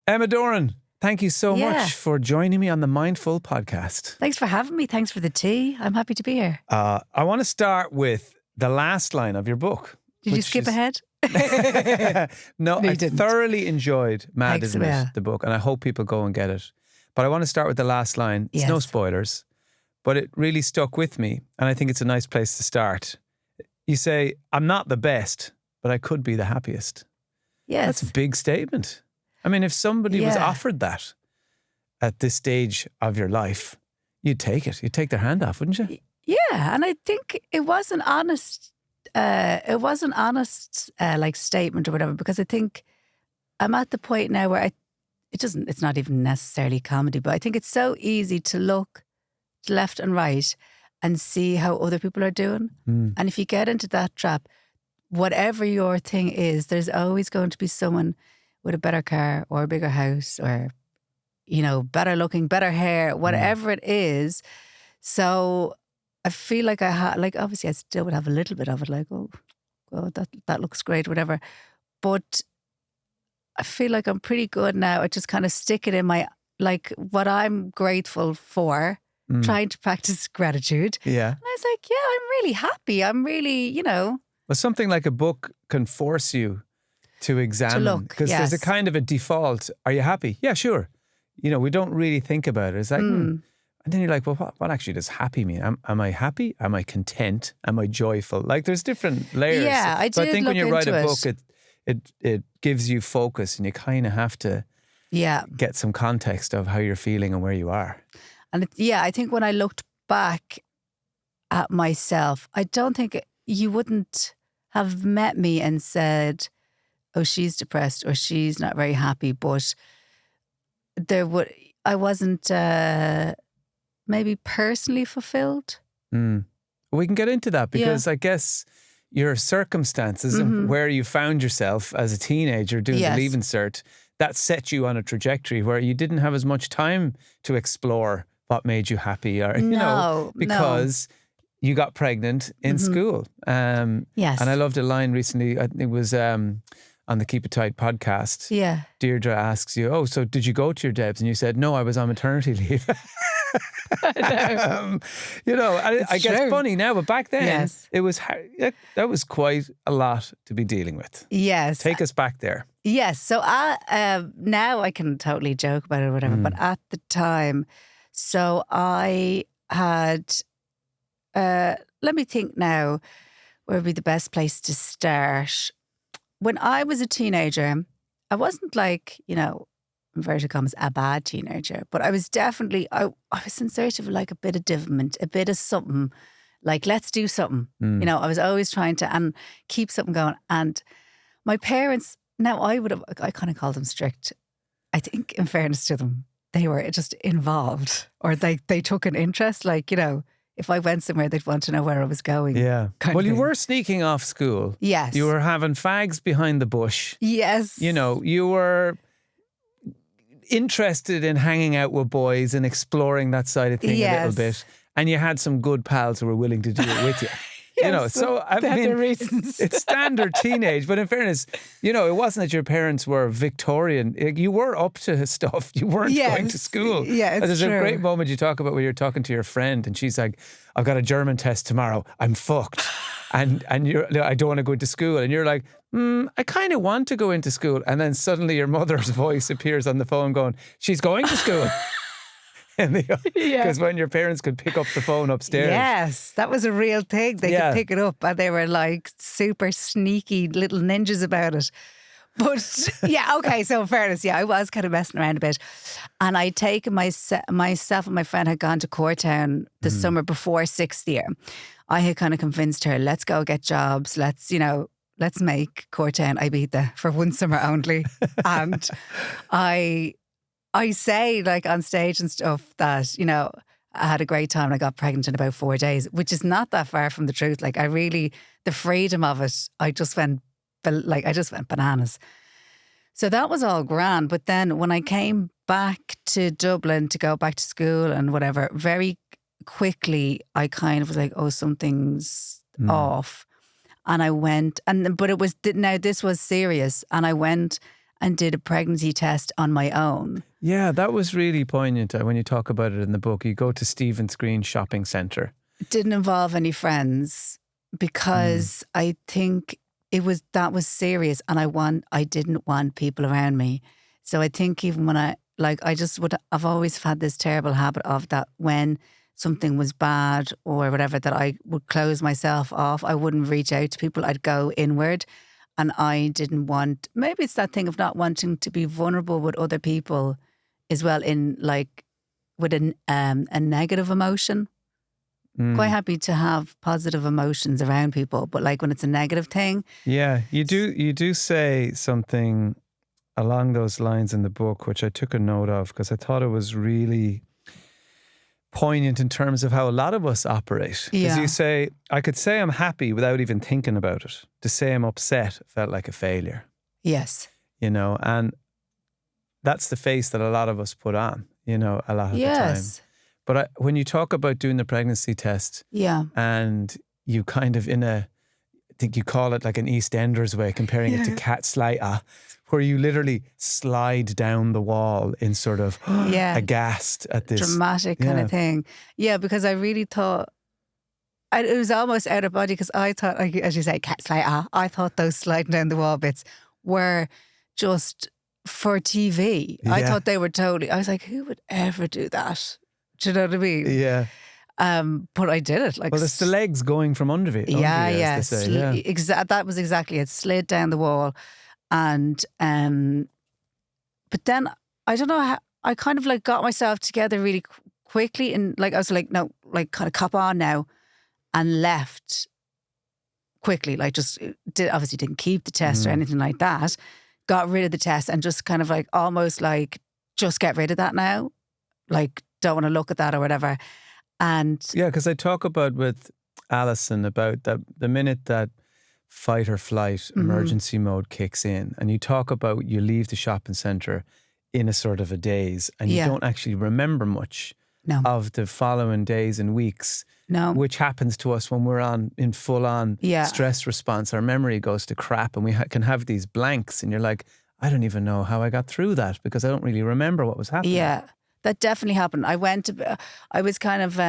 Emma Doran, thank you so Yeah. much for joining me on the Mindful podcast. Thanks for having me. Thanks for the tea. I'm happy to be here. I want to start with the last line of your book. Did you skip ahead? No, I didn't. thoroughly enjoyed Mad Thanks, Isn't yeah. It, the book, and I hope people go and get it. But I want to start with the last line. It's no Yes. spoilers, but it really stuck with me, and I think it's a nice place to start. You say, I'm not the best, but I could be the happiest. Yes. That's a big statement. I mean, if somebody was Yeah. offered that at this stage of your life, you'd take it. You'd take their hand off, wouldn't you? Yeah, and I think it was an honest. Like statement or whatever, because I think I'm at the point now where it's not even necessarily comedy, but I think it's so easy to look left and right and see how other people are doing. And if you get into that trap, whatever your thing is, there's always going to be someone with a better car or a bigger house or, better looking, better hair, whatever it is. So I feel like obviously I still would have a little bit of it, like, oh, God, that looks great, whatever. But I feel like I'm pretty good now at just kind of stick it in my, like, what I'm grateful for, trying to practice gratitude. Yeah. And I was like, yeah, I'm really happy. I'm really, Well, something like a book can force you to examine. look, Because there's a yes. kind of a default. Are you happy? Yeah, sure. We don't really think about it. It's like, And then you're like, well, what actually does happy mean? Am I happy? Am I content? Am I joyful? Like, there's different layers. Yeah, I So I did think when you look write a into book, it gives you focus, and you kind of have to get some context of how you're feeling and where you are. And I think when I looked back at myself, I don't think you wouldn't have met me and said, oh, she's depressed or she's not very happy, but I wasn't maybe personally fulfilled. We can get into that because I guess your circumstances and where you found yourself as a teenager doing the Leaving Cert, that set you on a trajectory where you didn't have as much time to explore what made you happy, or because you got pregnant in school. Yes. And I loved a line recently. I think it was on the Keep It Tight podcast. Yeah. Deirdre asks you, "Oh, so did you go to your Debs?" And you said, "No, I was on maternity leave." I guess true. funny now, but back then Yes. it was that was quite a lot to be dealing with. Yes. Take us back there. Yes. So now I can totally joke about it or whatever, but at the time, so I had, let me think now, where would be the best place to start? When I was a teenager, I wasn't like, inverted commas, a bad teenager, but I was definitely, I was in search of like a bit of development, a bit of something, like, let's do something. I was always trying to keep something going. And my parents, now I kind of call them strict. I think in fairness to them, they were just involved, or they took an interest. Like, if I went somewhere, they'd want to know where I was going. Yeah. kind Well, of you thing. were sneaking off school. Yes. You were having fags behind the bush. Yes. You were interested in hanging out with boys and exploring that side of thing a little Yes. bit. And you had some good pals who were willing to do it with you. So I they had mean, their reasons. it's standard teenage, but in fairness, it wasn't that your parents were Victorian. You were up to stuff. You weren't going to Yes. school. Yeah, it's There's a true. great moment you talk about where you're talking to your friend and she's like, I've got a German test tomorrow. I'm fucked. And you're, I don't want to go to school. And you're like, I kind of want to go into school. And then suddenly your mother's voice appears on the phone going, she's going to school. Because when your parents could pick up the phone upstairs. Yes, that was a real thing. They could pick it up and they were like super sneaky little ninjas about it. But okay, so in fairness, I was kind of messing around a bit. And I'd taken myself and my friend had gone to Courtown the summer before sixth year. I had kind of convinced her, let's go get jobs. Let's make Courtown Ibiza for one summer only. And I say, like, on stage and stuff that, I had a great time and I got pregnant in about 4 days, which is not that far from the truth. Like, the freedom of it, I just went bananas. So that was all grand. But then when I came back to Dublin to go back to school and whatever, very quickly I kind of was like, oh, something's off. And I went, but it was, now this was serious. And I went and did a pregnancy test on my own. Yeah, that was really poignant when you talk about it in the book. You go to Stephen's Green Shopping Centre. It didn't involve any friends because I think that was serious, and I didn't want people around me. So I think even when I've always had this terrible habit of that when something was bad or whatever, that I would close myself off. I wouldn't reach out to people. I'd go inward. And I didn't want, maybe it's that thing of not wanting to be vulnerable with other people as well, in like with a negative emotion. Quite happy to have positive emotions around people, but like when it's a negative thing. Yeah, you do say something along those lines in the book, which I took a note of because I thought it was really poignant in terms of how a lot of us operate. Because you say, I could say I'm happy without even thinking about it. To say I'm upset felt like a failure. Yes. You know, and that's the face that a lot of us put on, you know, a lot of the time. But when you talk about doing the pregnancy test, and you kind of I think you call it like an EastEnders way, comparing it to cat slide, where you literally slide down the wall in sort of aghast at this dramatic kind of thing. Yeah, because I really thought it was almost out of body, because I thought, like, as you say, cat slide, I thought those sliding down the wall bits were just for TV. Yeah. I thought they were I was like, who would ever do that? Do you know what I mean? Yeah. But I did it. Like, well, it's the legs going from under you. That was exactly it. Slid down the wall. And but then I don't know how I kind of like got myself together really quickly, and like I was like, no, like kind of cop on now, and left quickly. Like just obviously didn't keep the test or anything like that. Got rid of the test and just kind of like almost like just get rid of that now. Like don't want to look at that or whatever. And yeah, because I talk about with Allison about that the minute that fight or flight emergency mode kicks in, and you talk about you leave the shopping centre in a sort of a daze, and you don't actually remember much of the following days and weeks, which happens to us when we're in full on stress response. Our memory goes to crap, and we can have these blanks, and you're like, I don't even know how I got through that because I don't really remember what was happening. Yeah, that definitely happened. I was kind of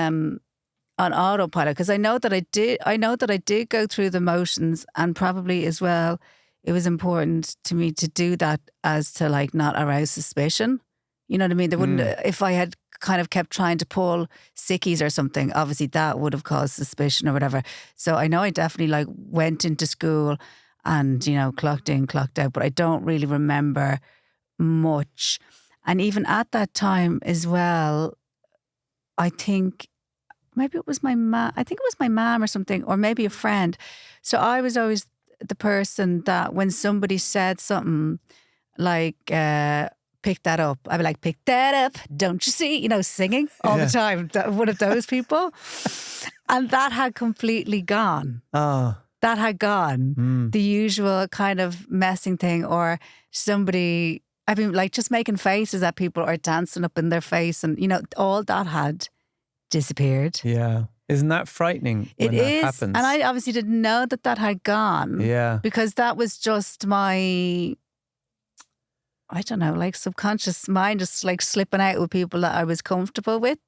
on autopilot, because I know that I did go through the motions, and probably as well it was important to me to do that as to like not arouse suspicion. You know what I mean? There wouldn't if I had kind of kept trying to pull sickies or something, obviously that would have caused suspicion or whatever. So I know I definitely like went into school and, you know, clocked in, clocked out, but I don't really remember much. And even at that time as well, I think maybe it was my mom. I think it was my mom or something, or maybe a friend. So I was always the person that when somebody said something like, pick that up, I'd be like, pick that up, don't you see? You know, singing all the time. One of those people. And that had completely gone. Oh. That had gone. The usual kind of messing thing, or somebody, I mean, like just making faces at people or dancing up in their face, and, you know, all that had disappeared. Yeah. Isn't that frightening when that happens? And I obviously didn't know that had gone. Yeah. Because that was just my, I don't know, like subconscious mind just like slipping out with people that I was comfortable with.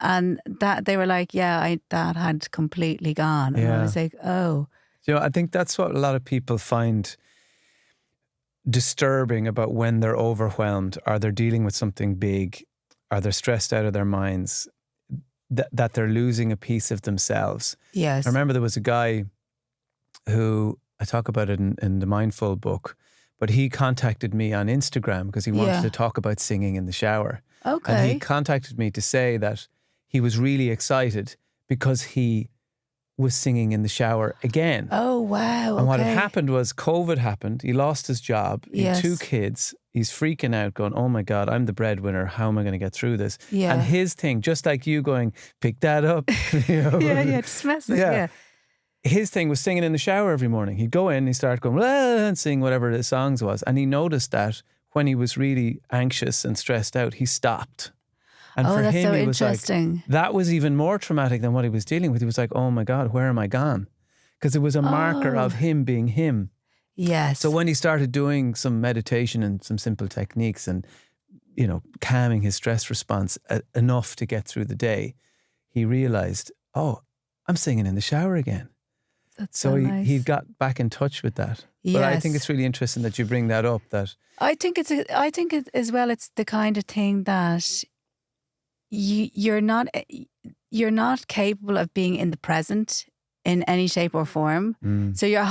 And that they were like, that had completely gone. And I was like, oh. You know, I think that's what a lot of people find disturbing about when they're overwhelmed, or they're dealing with something big, or they're stressed out of their minds, that they're losing a piece of themselves. Yes. I remember there was a guy who, I talk about it in the Mindful book, but he contacted me on Instagram because he wanted to talk about singing in the shower. Okay. And he contacted me to say that he was really excited because he was singing in the shower again. Oh, wow. And what had happened was COVID happened. He lost his job. He had 2 kids. He's freaking out going, oh my God, I'm the breadwinner. How am I going to get through this? Yeah. And his thing, just like you going, pick that up. You know? Just messing. Yeah. His thing was singing in the shower every morning. He'd go in and he'd start going, and sing whatever the songs was. And he noticed that when he was really anxious and stressed out, he stopped. And for that's him, so he was interesting. like, that was even more traumatic than what he was dealing with. He was like, oh my God, where am I gone? Because it was a marker of him being him. Yes. So when he started doing some meditation and some simple techniques and, you know, calming his stress response enough to get through the day, he realized, oh, I'm singing in the shower again. That's so nice. he got back in touch with that. Yes. But I think it's really interesting that you bring that up. That I think it's as well. It's the kind of thing that you're not capable of being in the present in any shape or form. So your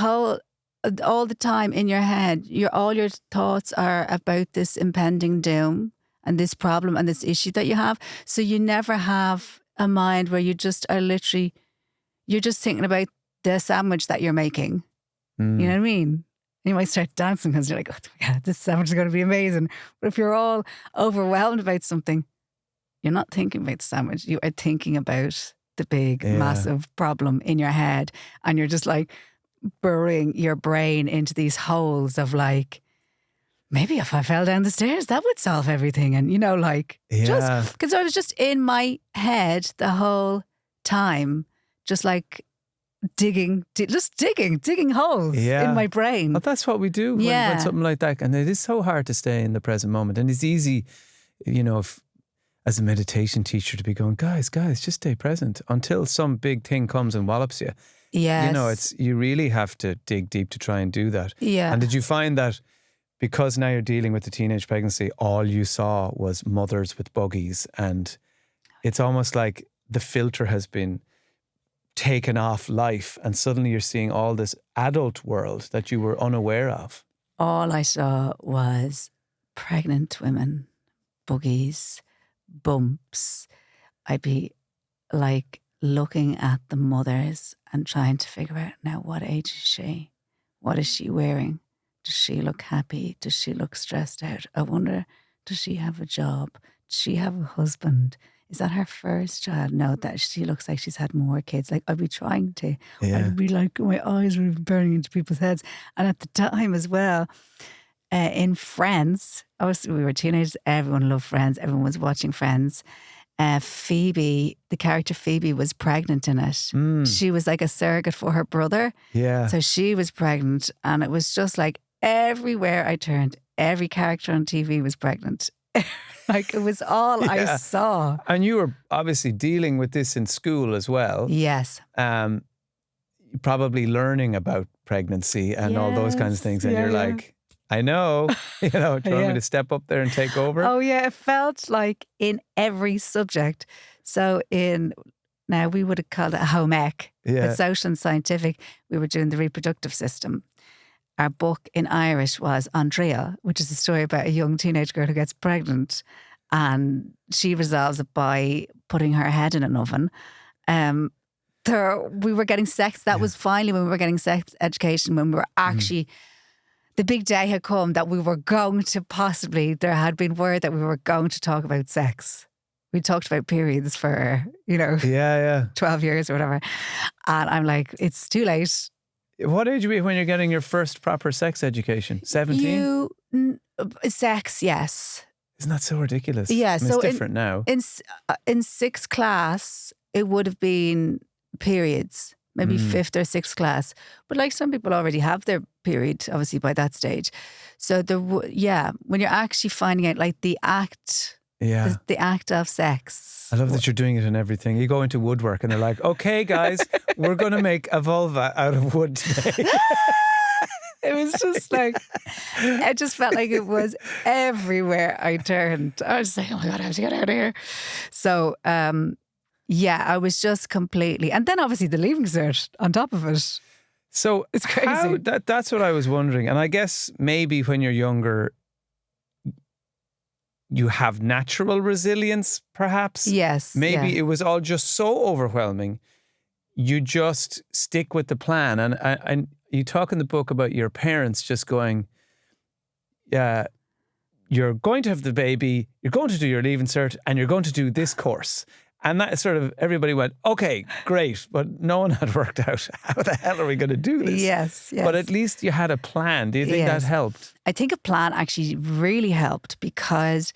all the time in your head, all your thoughts are about this impending doom and this problem and this issue that you have. So you never have a mind where you just are literally, you're just thinking about the sandwich that you're making. You know what I mean? You might start dancing because you're like, oh my God, this sandwich is going to be amazing. But if you're all overwhelmed about something, you're not thinking about the sandwich. You are thinking about the big, massive problem in your head. And you're just like burrowing your brain into these holes of like, maybe if I fell down the stairs, that would solve everything. And, you know, like, just because I was just in my head the whole time, just like digging holes in my brain. Well, that's what we do when something like that. And it is so hard to stay in the present moment. And it's easy, you know, as a meditation teacher to be going, guys, just stay present until some big thing comes and wallops you. Yes. You know, you really have to dig deep to try and do that. Yeah. And did you find that because now you're dealing with the teenage pregnancy, all you saw was mothers with buggies, and it's almost like the filter has been taken off life and suddenly you're seeing all this adult world that you were unaware of? All I saw was pregnant women, buggies, bumps. I'd be like looking at the mothers and trying to figure out, now what age is she? What is she wearing? Does she look happy? Does she look stressed out? I wonder, does she have a job? Does she have a husband? Is that her first child? No, that she looks like she's had more kids. Like, I'd be trying to, I'd be like, my eyes were burning into people's heads. And at the time as well, in Friends, obviously we were teenagers, everyone loved Friends, everyone was watching Friends. Phoebe, the character Phoebe, was pregnant in it. She was like a surrogate for her brother. Yeah. So she was pregnant, and it was just like everywhere I turned, every character on TV was pregnant. Like, it was all I saw. And you were obviously dealing with this in school as well. Yes. Probably learning about pregnancy and all those kinds of things. And you're like, I know, you know, do you want me to step up there and take over? Oh yeah, it felt like in every subject. So now we would have called it a home ec, but social and scientific, we were doing the reproductive system. Our book in Irish was Andrea, which is a story about a young teenage girl who gets pregnant and she resolves it by putting her head in an oven. We were getting sex. That was finally when we were getting sex education, when we were actually... The big day had come that we were going to there had been word that we were going to talk about sex. We talked about periods for, 12 years or whatever. And I'm like, it's too late. What age were you when you're getting your first proper sex education? 17? Sex, yes. Isn't that so ridiculous? Yeah. I mean, it's different now. In sixth class, it would have been periods. Maybe fifth or sixth class. But like, some people already have their period, obviously, by that stage. So when you're actually finding out like the act, the act of sex. I love that you're doing it in everything. You go into woodwork and they're like, okay guys, we're going to make a vulva out of wood today. It was just like, I just felt like it was everywhere I turned. I was like, oh my God, I have to get out of here. So, I was just completely... And then obviously the Leaving Cert on top of it. So it's crazy. That's what I was wondering. And I guess maybe when you're younger, you have natural resilience, perhaps. Yes. Maybe it was all just so overwhelming. You just stick with the plan. And you talk in the book about your parents just going, you're going to have the baby, you're going to do your Leaving Cert, and you're going to do this course. And that sort of, everybody went, okay, great. But no one had worked out, how the hell are we going to do this? Yes. But at least you had a plan. Do you think that helped? I think a plan actually really helped, because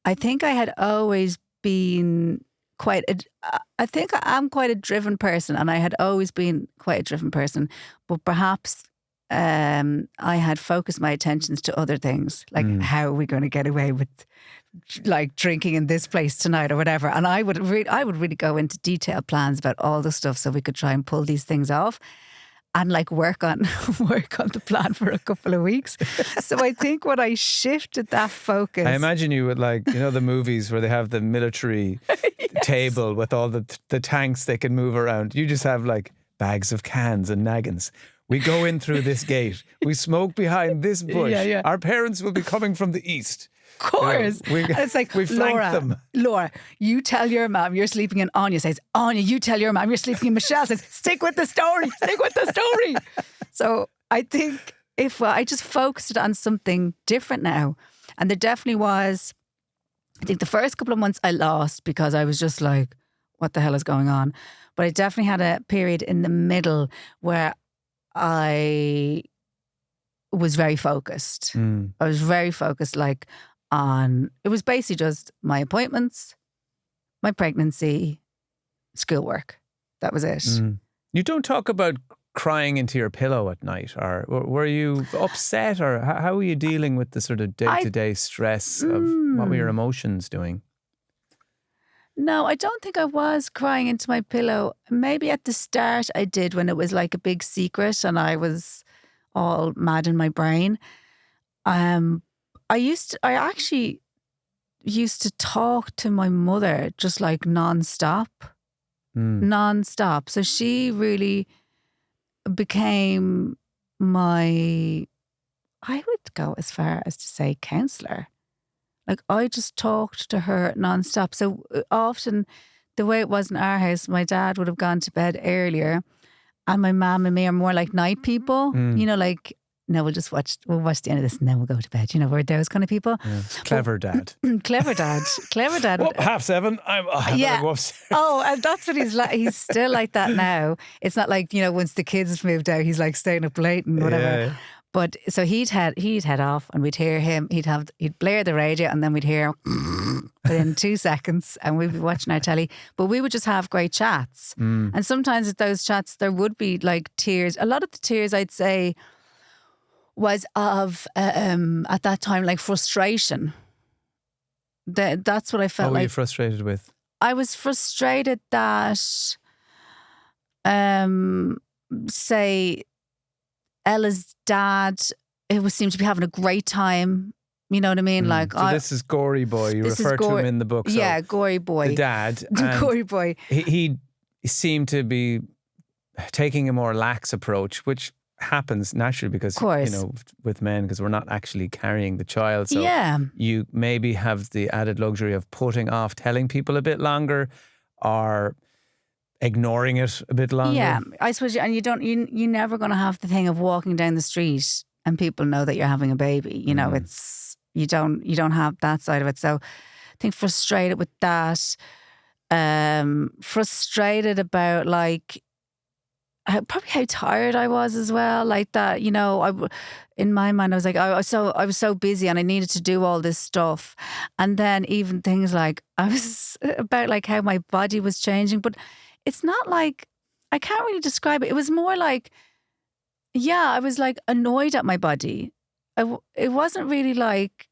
I think I had always been I think I'm quite a driven person, and I had always been quite a driven person. But perhaps I had focused my attentions to other things, like how are we going to get away with like drinking in this place tonight or whatever. And I would really go into detailed plans about all the stuff so we could try and pull these things off and like work on the plan for a couple of weeks. So I think when I shifted that focus, I imagine you would like, you know, the movies where they have the military table with all the tanks they can move around. You just have like bags of cans and naggins. We go in through this gate. We smoke behind this bush. Our parents will be coming from the east. Of course. It's like, we flanked them. Laura, you tell your mom you're sleeping in. Anya says, Anya, you tell your mom you're sleeping in. Michelle says, stick with the story. Stick with the story. So I think if I just focused on something different now, and there definitely was, I think the first couple of months I lost because I was just like, what the hell is going on? But I definitely had a period in the middle where I was very focused. I was very focused, like, it was basically just my appointments, my pregnancy, schoolwork. That was it. You don't talk about crying into your pillow at night, or were you upset, or how were you dealing with the sort of day-to-day stress of what were your emotions doing? No, I don't think I was crying into my pillow. Maybe at the start I did when it was like a big secret and I was all mad in my brain. I actually used to talk to my mother just like nonstop. So she really became I would go as far as to say counsellor. Like I just talked to her nonstop. So often the way it was in our house, my dad would have gone to bed earlier and my mum and me are more like night people, you know, like, no, we'll watch the end of this and then we'll go to bed. You know, we're those kind of people. Yeah. Clever dad. Clever dad. Well, 7:30. I better go upstairs. Oh, and that's what he's like. He's still like that now. It's not like, you know, once the kids moved out, he's like staying up late and whatever. Yeah. But so he'd head off and we'd hear him. He'd blare the radio and then we'd hear within 2 seconds and we'd be watching our telly. But we would just have great chats. And sometimes at those chats there would be like tears. A lot of the tears I'd say was of at that time like frustration. That's what I felt like. What were you frustrated with? I was frustrated that say Ella's dad, seemed to be having a great time. You know what I mean? Like, so this is Gory Boy. You refer to him in the book. So yeah, Gory Boy. The dad. Gory Boy. He seemed to be taking a more lax approach, which happens naturally because, you know, with men, because we're not actually carrying the child. So you maybe have the added luxury of putting off telling people a bit longer or ignoring it a bit longer. Yeah, I suppose, and you're never going to have the thing of walking down the Street and people know that you're having a baby. You know, it's you don't have that side of it. So I think frustrated with that. Frustrated about like probably how tired I was as well. Like that, you know, in my mind I was like, I was so busy and I needed to do all this stuff. And then even things like I was about like how my body was changing, but it's not like, I can't really describe it. It was more like, yeah, I was like annoyed at my body. It wasn't really like,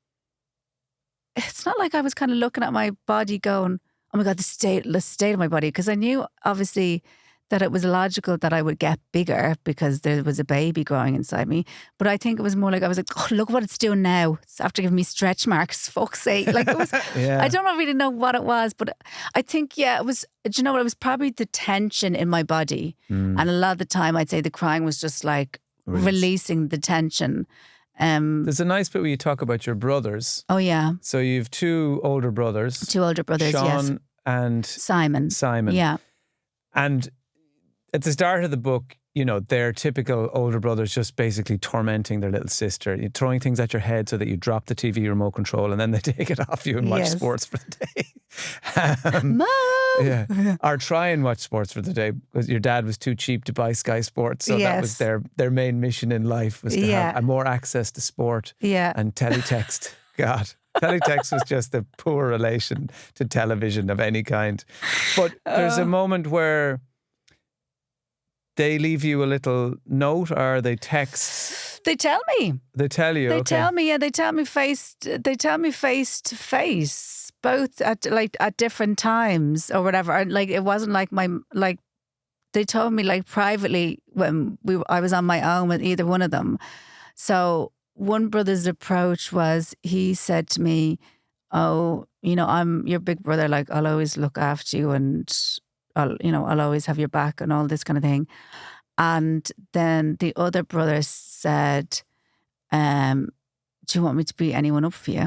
it's not like I was kind of looking at my body going, oh my God, the state of my body. Because I knew obviously that it was logical that I would get bigger because there was a baby growing inside me. But I think it was more like, I was like, oh, look what it's doing now. It's after giving me stretch marks, fuck's sake. Like it was, I don't really know what it was, but I think, it was, do you know what? It was probably the tension in my body. And a lot of the time I'd say the crying was just like releasing the tension. There's a nice bit where you talk about your brothers. Oh, yeah. So you have 2 older brothers. 2 older brothers, Sean yes. and Simon. Yeah. And at the start of the book, you know, they're typical older brothers just basically tormenting their little sister. You're throwing things at your head so that you drop the TV remote control and then they take it off you and watch sports for the day. Mom! Yeah. Or try and watch sports for the day because your dad was too cheap to buy Sky Sports. So that was their main mission in life was to have more access to sport and teletext. God. Teletext was just a poor relation to television of any kind. But there's a moment where they leave you a little note, or they text? They tell me. They tell you. They tell me. Yeah, they tell me face to face, both at different times or whatever. And like it wasn't like they told me like privately when I was on my own with either one of them. So one brother's approach was, he said to me, "Oh, I'm your big brother. Like I'll always look after you, and I'll always have your back and all this kind of thing." And then the other brother said, "Do you want me to beat anyone up for you?"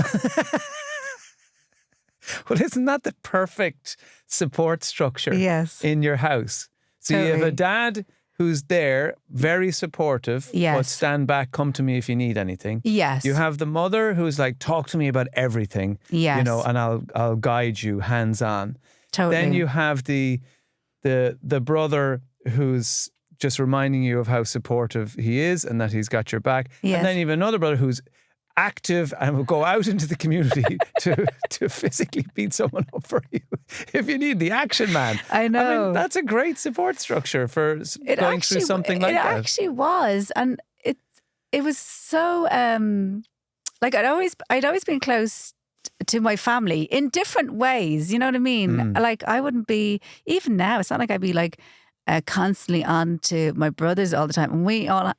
Well, isn't that the perfect support structure? Yes. In your house? So totally. You have a dad who's there, very supportive, yes. but stand back, come to me if you need anything. Yes. You have the mother who's like, talk to me about everything. Yes. And I'll guide you hands on. Totally. Then you have the brother who's just reminding you of how supportive he is and that he's got your back. Yes. And then you have another brother who's active and will go out into the community to physically beat someone up for you if you need the action man. I know. I mean, that's a great support structure for going through something like that. It actually was. And it was so, like I'd always been close to my family in different ways. You know what I mean? Like I wouldn't be, even now, it's not like I'd be like constantly on to my brothers all the time. And we all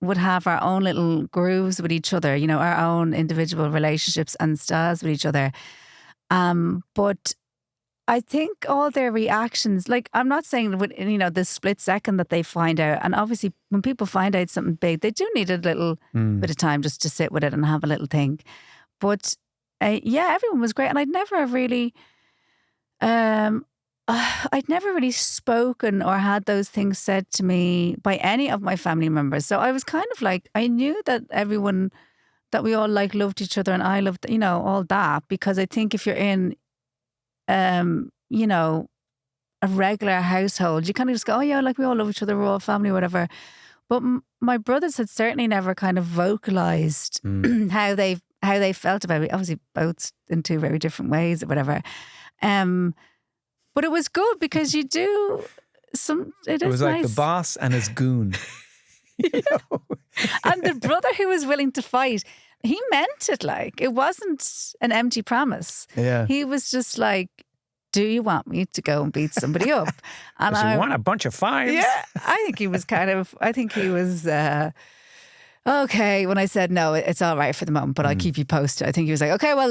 would have our own little grooves with each other, our own individual relationships and styles with each other. But I think all their reactions, like I'm not saying with, the split second that they find out, and obviously when people find out something big, they do need a little bit of time just to sit with it and have a little think. But everyone was great. And I'd never really spoken or had those things said to me by any of my family members. So I was kind of like, I knew that we all like loved each other, and I loved, all that, because I think if you're in, a regular household, you kind of just go, oh yeah, like we all love each other, we're all family, whatever. But my brothers had certainly never kind of vocalized how they felt about me. Obviously both in two very different ways or whatever. But it was good because you do it was like nice. The boss and his goon. And the brother who was willing to fight, he meant it. Like it wasn't an empty promise. Yeah. He was just like, do you want me to go and beat somebody up? And I want a bunch of fives. Yeah. I think he was okay, when I said no, it's all right for the moment, but I'll keep you posted. I think he was like, okay, well,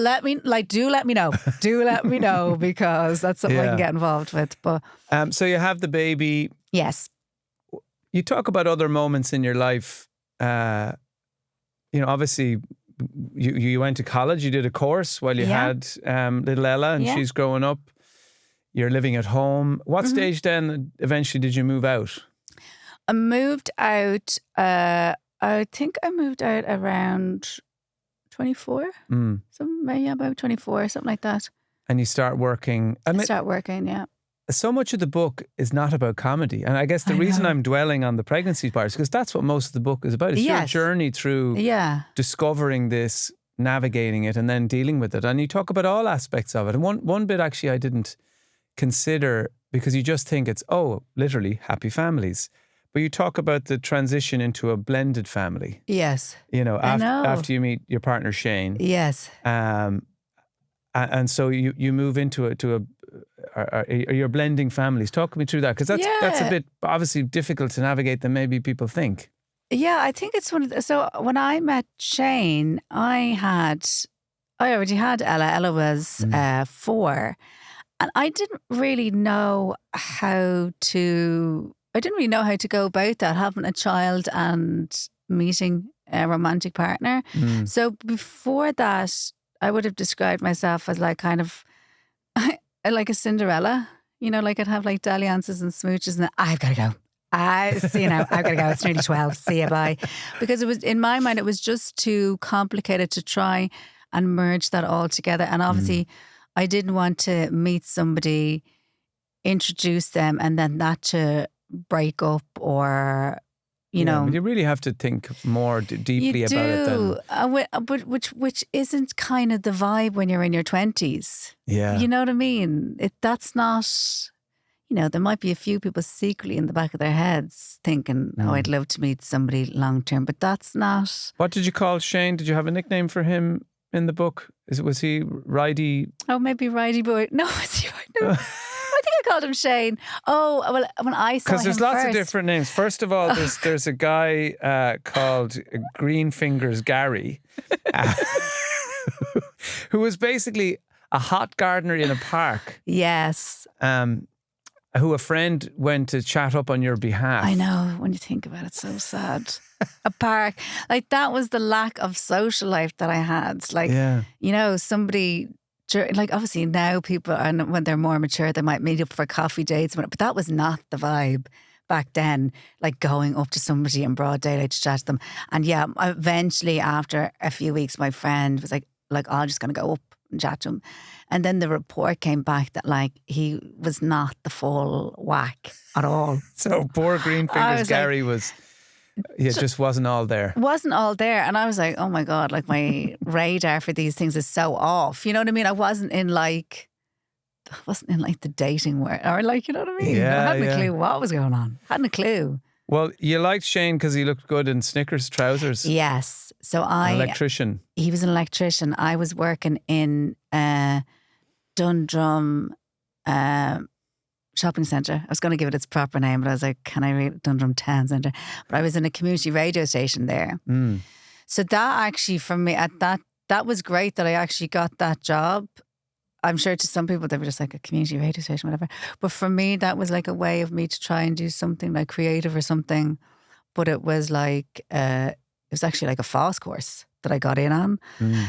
do let me know. Do let me know, because that's something I can get involved with. But so you have the baby. Yes. You talk about other moments in your life. Obviously you went to college, you did a course while you had little Ella, and she's growing up. You're living at home. What stage then eventually did you move out? I moved out, I think I moved out around 24. About 24, something like that. And you start working. I start working, yeah. So much of the book is not about comedy. And I guess the reason I'm dwelling on the pregnancy part is because that's what most of the book is about. It's your journey through discovering this, navigating it, and then dealing with it. And you talk about all aspects of it. And one bit actually I didn't consider, because you just think it's, literally happy families. But you talk about the transition into a blended family. Yes. After you meet your partner, Shane. Yes. And so you move into you're blending families. Talk me through that, because that's a bit obviously difficult to navigate than maybe people think. Yeah, I think it's so when I met Shane, I already had Ella. Ella was 4. And I didn't really know how to go about that, having a child and meeting a romantic partner. So before that, I would have described myself as like kind of like a Cinderella, like I'd have like dalliances and smooches, and I've got to go. I've got to go. It's nearly 12. See you, bye. Because it was, in my mind, it was just too complicated to try and merge that all together. And obviously I didn't want to meet somebody, introduce them, and then that to break up or, But you really have to think more deeply about it then. But which isn't kind of the vibe when you're in your 20s. Yeah. You know what I mean? That's not, there might be a few people secretly in the back of their heads thinking, oh, I'd love to meet somebody long term, but that's not. What did you call Shane? Did you have a nickname for him in the book? Was he Ridey? Oh, maybe Ridey Boy. No, was he Ridey? I think I called him Shane. Oh, well, when I saw him because there's lots of different names. First of all, there's a guy called Green Fingers Gary, who was basically a hot gardener in a park. Yes. Who a friend went to chat up on your behalf. I know, when you think about it, so sad. A park. Like, that was the lack of social life that I had. Like, somebody, like, obviously now people, and when they're more mature, they might meet up for coffee dates, but that was not the vibe back then, like going up to somebody in broad daylight to chat to them. And eventually after a few weeks, my friend was like, I'm just going to go up and chat to him. And then the report came back that like he was not the full whack at all. So poor Green Fingers Gary just wasn't all there. Wasn't all there. And I was like, oh my God, like my radar for these things is so off. You know what I mean? I wasn't in like the dating world, or like, you know what I mean? Yeah, I hadn't a clue what was going on. Hadn't a clue. Well, you liked Shane because he looked good in Snickers trousers. Yes. So an electrician. He was an electrician. I was working in Dundrum shopping centre. I was going to give it its proper name, but I was like, can I read Dundrum Town Centre? But I was in a community radio station there. So that actually, for me, that was great that I actually got that job. I'm sure to some people they were just like a community radio station, whatever. But for me, that was like a way of me to try and do something like creative or something. But it was like, it was actually like a FOSS course that I got in on.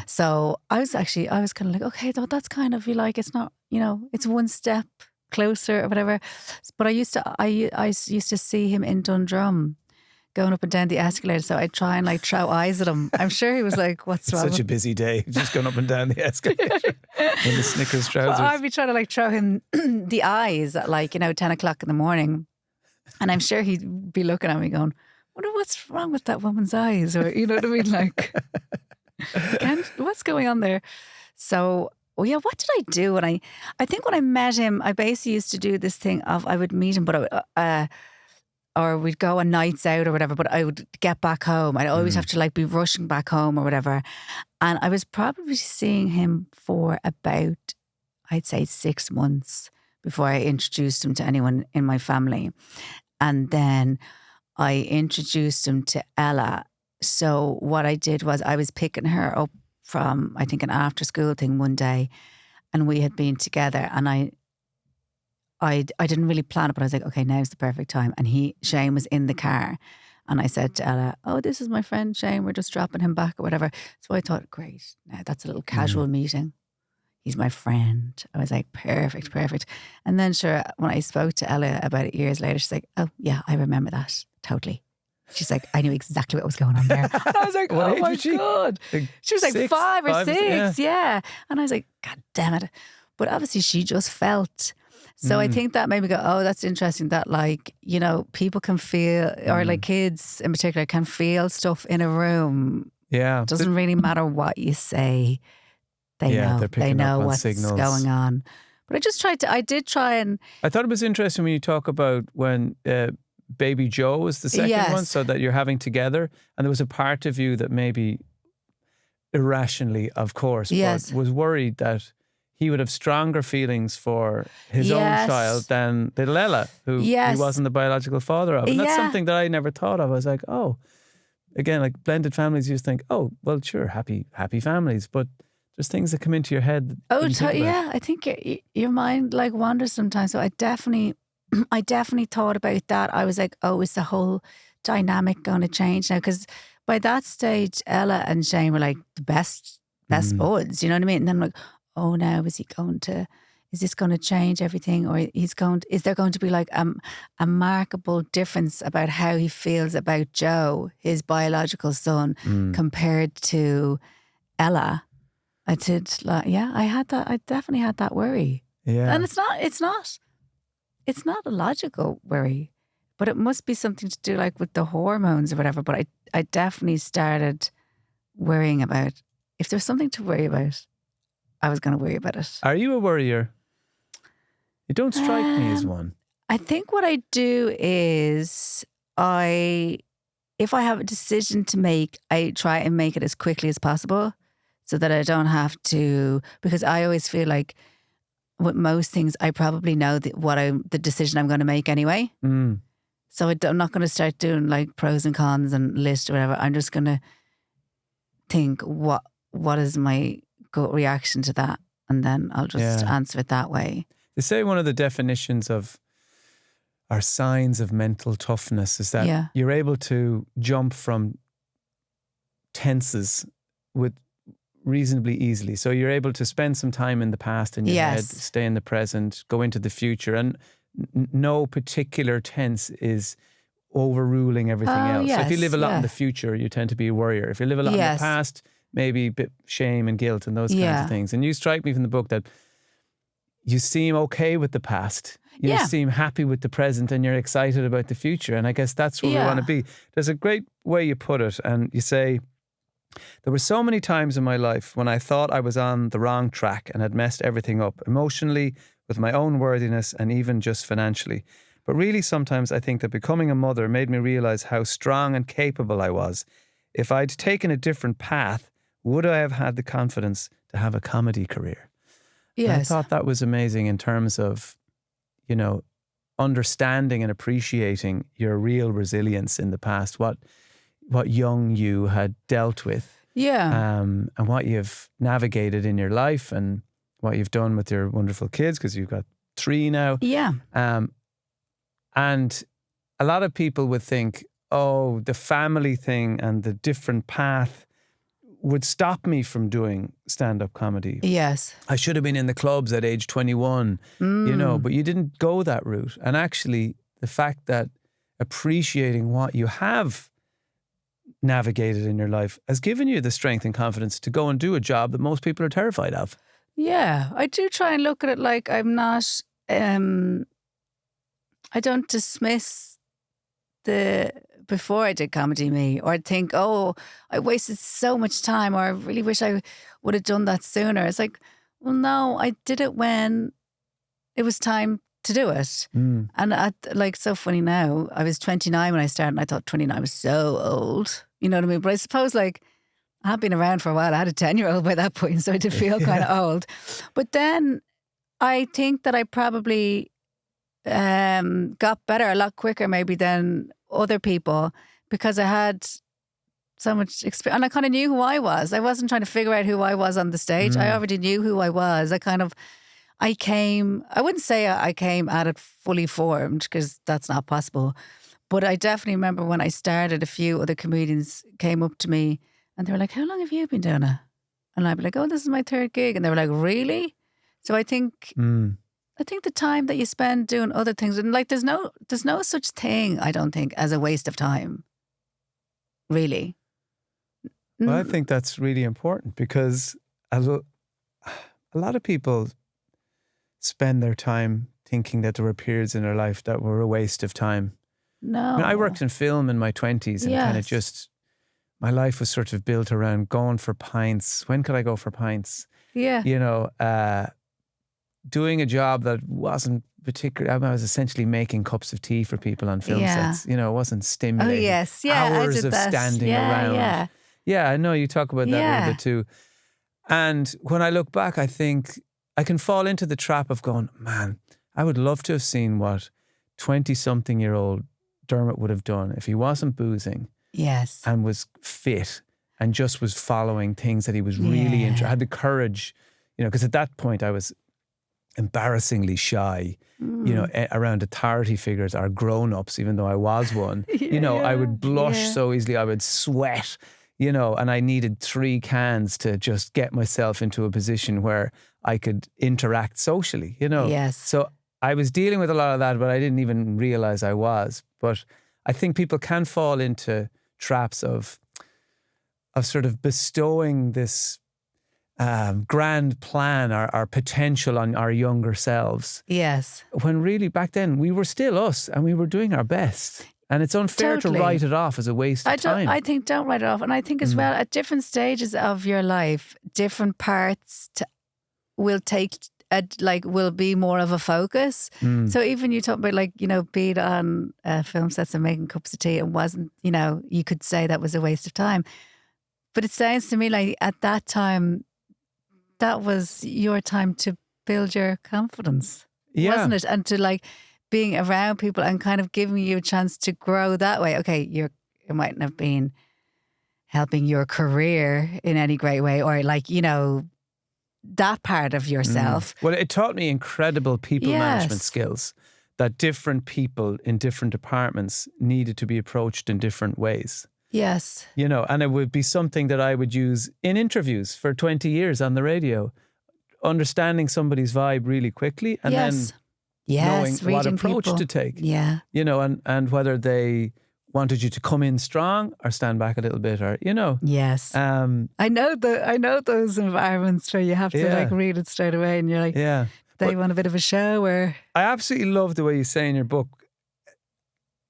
So I was kind of like, okay, that's kind of, it's not, it's one step closer or whatever. But I used to see him in Dundrum going up and down the escalator, so I'd try and like throw eyes at him. I'm sure he was like, what's wrong? Such a busy day, just going up and down the escalator in the Snickers trousers. Well, I'd be trying to like throw him the eyes at like 10 o'clock in the morning, and I'm sure he'd be looking at me going, wonder what's wrong with that woman's eyes, or you know what I mean, like what's going on there. So what did I do? And I think when I met him, I basically used to do this thing of I would meet him, but or we'd go on nights out or whatever, but I would get back home. I'd always have to like be rushing back home or whatever. And I was probably seeing him for about, I'd say 6 months before I introduced him to anyone in my family. And then I introduced him to Ella. So what I did was I was picking her up from, I think, an after school thing one day, and we had been together, and I didn't really plan it, but I was like, okay, now's the perfect time. And Shane was in the car, and I said to Ella, oh, this is my friend Shane, we're just dropping him back or whatever. So I thought, great, now that's a little casual meeting. He's my friend. I was like, perfect. And then sure, when I spoke to Ella about it years later, she's like, oh yeah, I remember that, totally. She's like, I knew exactly what was going on there. And I was like, oh my God. She was like 5 or 6, yeah. And I was like, God damn it. But obviously she just felt. So I think that made me go, oh, that's interesting that like, people can feel, or like kids in particular can feel stuff in a room. Yeah. It doesn't really matter what you say. They know what's signals going on. But I did try and. I thought it was interesting when you talk about when Baby Joe was the second one, so that you're having together. And there was a part of you that maybe irrationally, of course, but was worried that he would have stronger feelings for his own child than little Ella, who he wasn't the biological father of. And that's something that I never thought of. I was like, oh, again, like blended families, you just think, oh, well, sure, happy families, but there's things that come into your head. I think your mind like wanders sometimes. So I definitely thought about that. I was like, oh, is the whole dynamic going to change now? Because by that stage, Ella and Shane were like the best buds, you know what I mean? And then I'm like, oh, now is this going to change everything? Or is there going to be like a markable difference about how he feels about Joe, his biological son, compared to Ella? I had that. I definitely had that worry. Yeah. And it's not a logical worry, but it must be something to do like with the hormones or whatever. But I definitely started worrying about, if there's something to worry about, I was going to worry about it. Are you a worrier? You don't strike me as one. I think what I do is if I have a decision to make, I try and make it as quickly as possible so that I don't have to, because I always feel like with most things, I probably know the decision I'm going to make anyway. Mm. So I'm not going to start doing like pros and cons and list or whatever. I'm just going to think what is my gut reaction to that, and then I'll just answer it that way. They say one of the definitions of our signs of mental toughness is that you're able to jump from tenses with reasonably easily. So you're able to spend some time in the past in your head, stay in the present, go into the future, and no particular tense is overruling everything else. Yes, so if you live a lot in the future, you tend to be a worrier. If you live a lot in the past, maybe a bit shame and guilt and those kinds of things. And you strike me from the book that you seem okay with the past. You seem happy with the present, and you're excited about the future. And I guess that's where we want to be. There's a great way you put it, and you say, there were so many times in my life when I thought I was on the wrong track and had messed everything up, emotionally, with my own worthiness, and even just financially. But really, sometimes I think that becoming a mother made me realize how strong and capable I was. If I'd taken a different path, would I have had the confidence to have a comedy career? Yes. And I thought that was amazing in terms of, you know, understanding and appreciating your real resilience in the past, what young you had dealt with. And what you've navigated in your life, and what you've done with your wonderful kids, because you've got 3 now. And a lot of people would think, oh, the family thing and the different path would stop me from doing stand-up comedy. Yes. I should have been in the clubs at age 21, you know, but you didn't go that route. And actually, the fact that appreciating what you have navigated in your life has given you the strength and confidence to go and do a job that most people are terrified of. Yeah, I do try and look at it like I'm not, I don't dismiss before I did Comedy Me, or I'd think, oh, I wasted so much time, or I really wish I would have done that sooner. It's like, well, no, I did it when it was time to do it. And so funny now, I was 29 when I started, and I thought 29 was so old. You know what I mean? But I suppose like I've been around for a while. I had a 10-year-old by that point, so I did feel kind of old. But then I think that I probably got better a lot quicker maybe than other people, because I had so much experience, and I kind of knew who I was. I wasn't trying to figure out who I was on the stage. I already knew who I was. I wouldn't say I came at it fully formed, because that's not possible. But I definitely remember when I started, a few other comedians came up to me and they were like, how long have you been doing it? And I'd be like, oh, this is my 3rd gig. And they were like, really? So I think the time that you spend doing other things, and like there's no such thing, I don't think, as a waste of time. Really. Well, I think that's really important, because a lot of people spend their time thinking that there were periods in their life that were a waste of time. No. I mean, I worked in film in my 20s, and kind of just, my life was sort of built around going for pints. When could I go for pints? Yeah. You know, doing a job that wasn't particularly, I was essentially making cups of tea for people on film sets. You know, it wasn't stimulating. Oh, yes. Yeah, hours I did of that. standing around. Yeah, I know you talk about that a little bit too. And when I look back, I think I can fall into the trap of going, man, I would love to have seen what 20-something-year-old Dermot would have done if he wasn't boozing. Yes. And was fit and just was following things that he was really had the courage, you know, because at that point I was embarrassingly shy, you know, around authority figures or grown-ups, even though I was one. You know, I would blush so easily, I would sweat, you know, and I needed 3 cans to just get myself into a position where I could interact socially, you know. Yes. So I was dealing with a lot of that, but I didn't even realize I was. But I think people can fall into traps of sort of bestowing this grand plan or potential on our younger selves. Yes. When really back then we were still us and we were doing our best. And it's unfair to write it off as a waste of time. I think don't write it off. And I think as well, at different stages of your life, different parts will take will be more of a focus. So even you talk about like, you know, being on film sets and making cups of tea, it wasn't, you know, you could say that was a waste of time. But it sounds to me like at that time, that was your time to build your confidence, wasn't it? And to like being around people and kind of giving you a chance to grow that way. Okay, it mightn't have been helping your career in any great way, or like, you know, that part of yourself. Well, it taught me incredible people management skills, that different people in different departments needed to be approached in different ways. Yes. You know, and it would be something that I would use in interviews for 20 years on the radio, understanding somebody's vibe really quickly and then knowing what approach to take. Yeah. You know, and whether they wanted you to come in strong or stand back a little bit, or, you know. Yes. I know those environments where you have to like read it straight away and you're like, they want a bit of a show, or... I absolutely love the way you say in your book,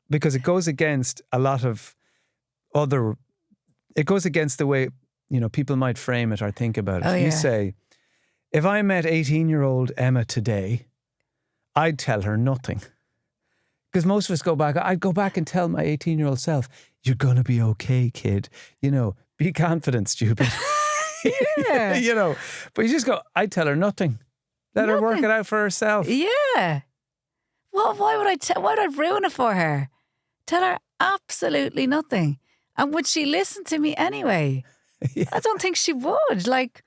because it goes against a lot of it goes against the way, you know, people might frame it or think about it. You say, if I met 18-year-old Emma today, I'd tell her nothing. Because most of us I'd go back and tell my 18-year-old self, you're going to be okay, kid. You know, be confident, stupid. Yeah. You know, but you just go, I'd tell her nothing. Let her work it out for herself. Yeah. Well, why would I ruin it for her? Tell her absolutely nothing. And would she listen to me anyway? I don't think she would. Like,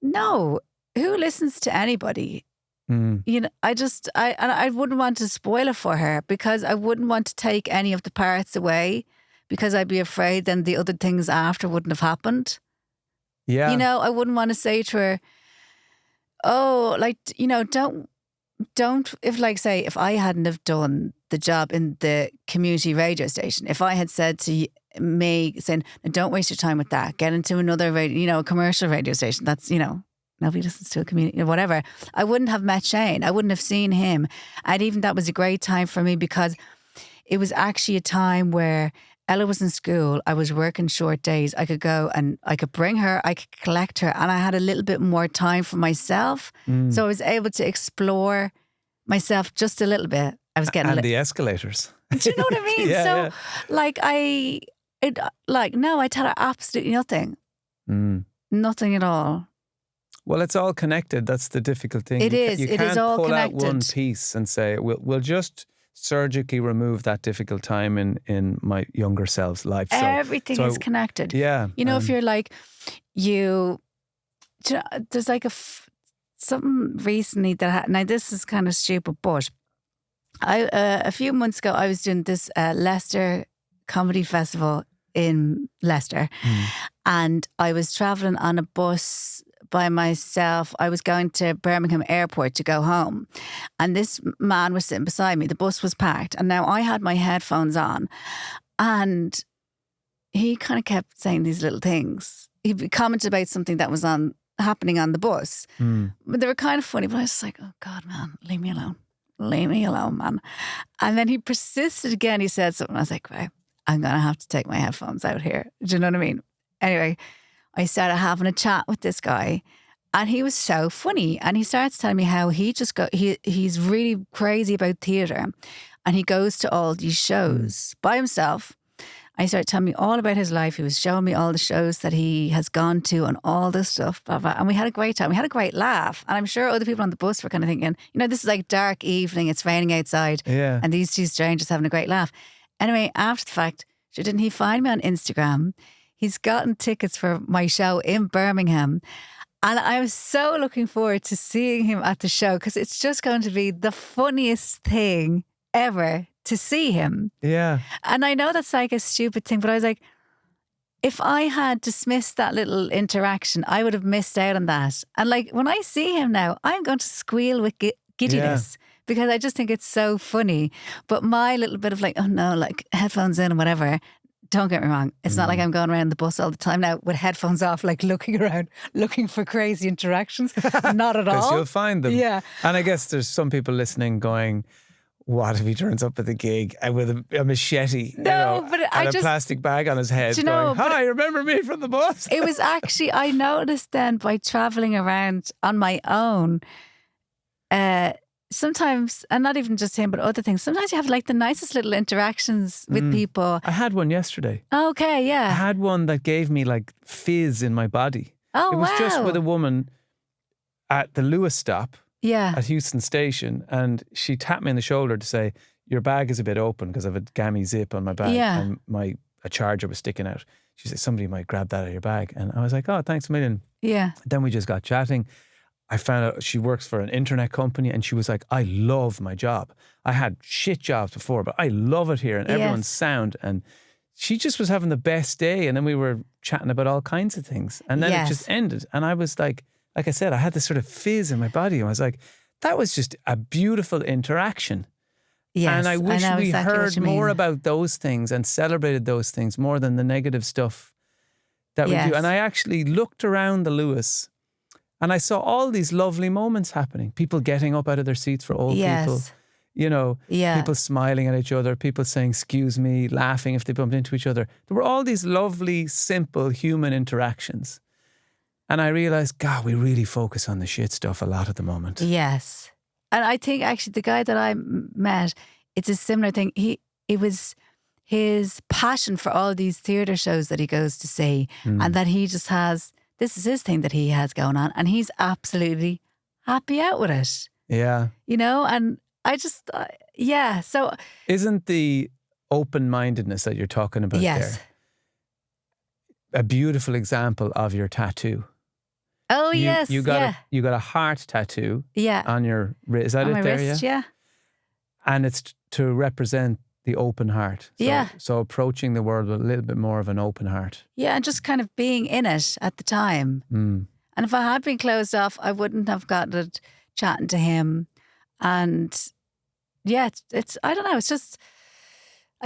no. Who listens to anybody? You know, I wouldn't want to spoil it for her, because I wouldn't want to take any of the parts away, because I'd be afraid then the other things after wouldn't have happened. Yeah. You know, I wouldn't want to say to her, oh, like, you know, don't, if like, say, if I hadn't have done the job in the community radio station, if I had said to me, saying, don't waste your time with that, get into another radio, you know, a commercial radio station, that's, you know, nobody listens to a community, whatever. I wouldn't have met Shane. I wouldn't have seen him. And even that was a great time for me, because it was actually a time where Ella was in school. I was working short days. I could go and I could bring her, I could collect her, and I had a little bit more time for myself. So I was able to explore myself just a little bit. I was getting... And the escalators. Do you know what I mean? Like I tell her absolutely nothing. Nothing at all. Well, it's all connected. That's the difficult thing. It is. It is all connected. You can't pull out one piece and say, we'll just surgically remove that difficult time in my younger self's life. Everything is connected. Yeah. You know, if you're like, there's like something recently that happened. Now, this is kind of stupid, but a few months ago, I was doing this Leicester Comedy Festival in Leicester, and I was travelling on a bus by myself. I was going to Birmingham Airport to go home, and this man was sitting beside me. The bus was packed, and now I had my headphones on, and he kind of kept saying these little things. He commented about something that was happening on the bus, but they were kind of funny. But I was just like, oh God, man, leave me alone. Leave me alone, man. And then he persisted again. He said something. I was like, right, I'm going to have to take my headphones out here. Do you know what I mean? Anyway, I started having a chat with this guy, and he was so funny. And he starts telling me how he's really crazy about theatre, and he goes to all these shows by himself. And he started telling me all about his life. He was showing me all the shows that he has gone to and all this stuff, blah, blah. And we had a great time. We had a great laugh. And I'm sure other people on the bus were kind of thinking, you know, this is like dark evening. It's raining outside. Yeah. And these two strangers having a great laugh. Anyway, after the fact, sure, didn't he find me on Instagram? He's gotten tickets for my show in Birmingham. And I'm so looking forward to seeing him at the show, because it's just going to be the funniest thing ever to see him. Yeah. And I know that's like a stupid thing, but I was like, if I had dismissed that little interaction, I would have missed out on that. And like, when I see him now, I'm going to squeal with giddiness, because I just think it's so funny. But my little bit of like, oh no, like headphones in and whatever, don't get me wrong. It's not like I'm going around the bus all the time now with headphones off, like looking around, looking for crazy interactions. Not at all. Because you'll find them. Yeah. And I guess there's some people listening going, what if he turns up at the gig and with a machete, but and a plastic bag on his head going, hi, remember me from the bus? It was actually, I noticed then by travelling around on my own, sometimes, and not even just him, but other things, sometimes you have like the nicest little interactions with people. I had one yesterday. Okay, yeah. I had one that gave me like fizz in my body. Oh, it was wow. just with a woman at the Lewis stop at Houston Station, and she tapped me on the shoulder to say, your bag is a bit open because I have a gammy zip on my bag and a charger was sticking out. She said, somebody might grab that out of your bag. And I was like, oh, thanks a million. Yeah. Then we just got chatting. I found out she works for an internet company, and she was like, I love my job. I had shit jobs before, but I love it here, and everyone's sound. And she just was having the best day. And then we were chatting about all kinds of things. And then it just ended. And I was like I said, I had this sort of fizz in my body. And I was like, that was just a beautiful interaction. Yes, and I wish we heard more about those things and celebrated those things more than the negative stuff that we do. And I actually looked around the Lewis and I saw all these lovely moments happening. People getting up out of their seats for old people. People smiling at each other, people saying, excuse me, laughing if they bumped into each other. There were all these lovely, simple human interactions. And I realized, God, we really focus on the shit stuff a lot at the moment. Yes. And I think actually the guy that I met, it's a similar thing. It was his passion for all these theatre shows that he goes to see and that he just has, this is his thing that he has going on and he's absolutely happy out with it. Yeah. And I just, So isn't the open-mindedness that you're talking about there a beautiful example of your tattoo? Oh, yes. You got a heart tattoo on your wrist. Is that on it my there? Wrist, yeah. And it's to represent the open heart. So approaching the world with a little bit more of an open heart. Yeah, and just kind of being in it at the time. And if I had been closed off, I wouldn't have gotten it chatting to him. And it's I don't know, it's just,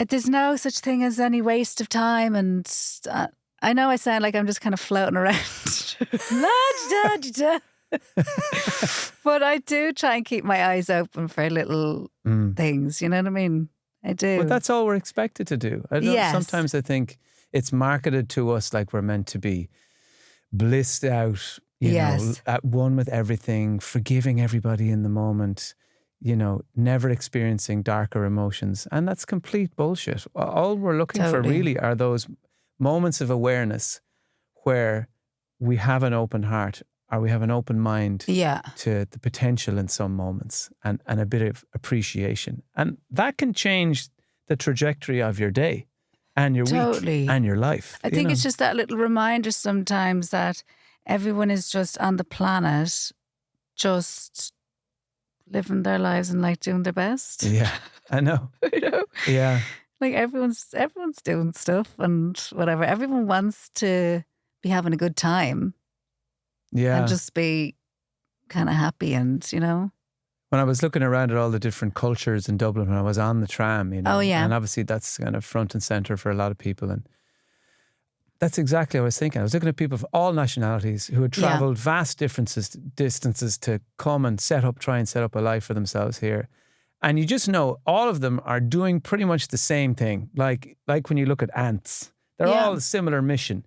there's no such thing as any waste of time. And I know I sound like I'm just kind of floating around. But I do try and keep my eyes open for little things, you know what I mean? I do. But that's all we're expected to do. Sometimes I think it's marketed to us like we're meant to be blissed out, you know, at one with everything, forgiving everybody in the moment, never experiencing darker emotions. And that's complete bullshit. All we're looking for really are those moments of awareness where we have an open heart or we have an open mind to the potential in some moments and a bit of appreciation. And that can change the trajectory of your day and your week and your life. I think it's just that little reminder sometimes that everyone is just on the planet just living their lives and like doing their best. Yeah, I know. Yeah. Like everyone's doing stuff and whatever. Everyone wants to be having a good time. Yeah. And just be kind of happy and, When I was looking around at all the different cultures in Dublin when I was on the tram, Oh, yeah. And obviously that's kind of front and centre for a lot of people. And that's exactly what I was thinking. I was looking at people of all nationalities who had travelled vast distances to come and try and set up a life for themselves here. And you just know all of them are doing pretty much the same thing. Like when you look at ants, they're all a similar mission.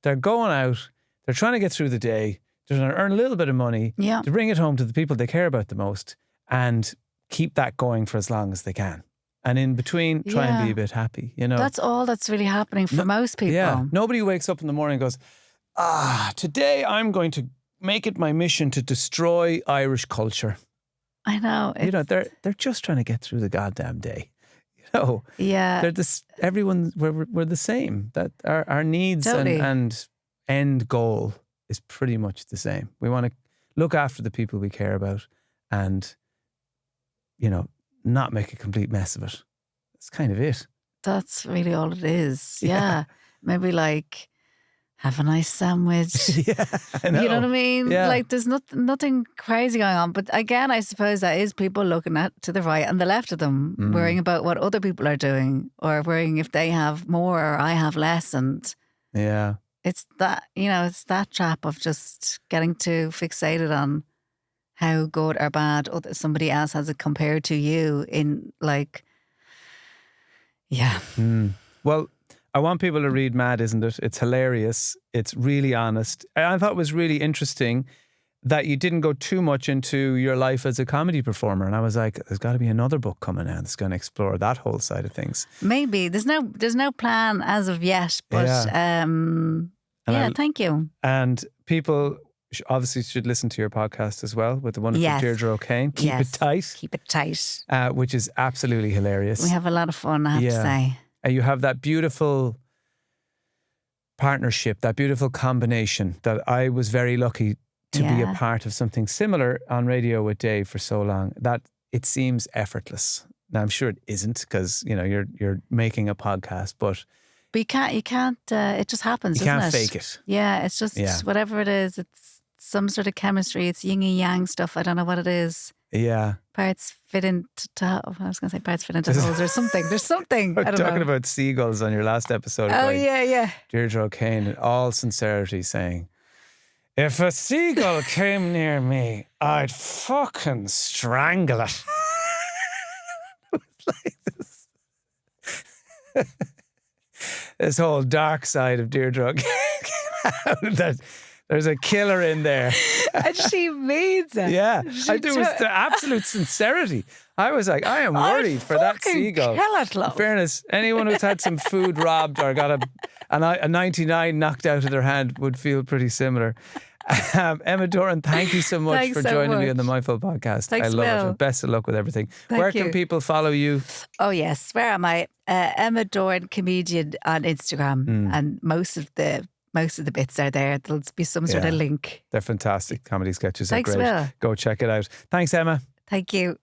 They're going out, they're trying to get through the day, they're trying to earn a little bit of money to bring it home to the people they care about the most and keep that going for as long as they can. And in between, try and be a bit happy, That's all that's really happening for most people. Yeah. Nobody wakes up in the morning and goes, today I'm going to make it my mission to destroy Irish culture. I know. They're just trying to get through the goddamn day. Yeah. They're we're the same. That our needs and end goal is pretty much the same. We want to look after the people we care about and, not make a complete mess of it. That's kind of it. That's really all it is. Yeah. Maybe have a nice sandwich. Yeah, I know. You know what I mean? Yeah. Like there's nothing crazy going on. But again, I suppose that is people looking to the right and the left of them, worrying about what other people are doing or worrying if they have more or I have less. And it's that, it's that trap of just getting too fixated on how good or bad somebody else has it compared to you in like, yeah. Well, I want people to read Mad, Isn't It? It's hilarious. It's really honest. I thought it was really interesting that you didn't go too much into your life as a comedy performer. And I was like, there's got to be another book coming out that's going to explore that whole side of things. Maybe. There's no plan as of yet. But thank you. And people obviously should listen to your podcast as well with the wonderful Deirdre O'Kane. Keep it tight. Keep it tight. Which is absolutely hilarious. We have a lot of fun, I have to say. And you have that beautiful partnership, that beautiful combination that I was very lucky to be a part of something similar on radio with Dave for so long that it seems effortless. Now I'm sure it isn't because you're making a podcast, but you can't. It just happens. You can't fake it. Yeah, it's just whatever it is. It's some sort of chemistry. It's yin and yang stuff. I don't know what it is. Yeah. Parts fit into. I was going to say parts fit into holes or something. There's something. I don't know. Talking about seagulls on your last episode. Oh yeah. Deirdre O'Kane, in all sincerity, saying, "If a seagull came near me, I'd fucking strangle it." Like this whole dark side of Deirdre O'Kane. That there's a killer in there. And she means it. Yeah. I do. It was the absolute sincerity. I was like, I am worried for that seagull. In fairness, anyone who's had some food robbed or got a 99 knocked out of their hand would feel pretty similar. Emma Doran, thank you so much for joining me on the Mindful Podcast. Thanks, I love it. Best of luck with everything. Where can people follow you? Oh yes, where am I? Emma Doran, comedian on Instagram, and most of the bits are there. There'll be some sort of link. They're fantastic. Comedy sketches Thanks, are great. Will. Go check it out. Thanks, Emma. Thank you.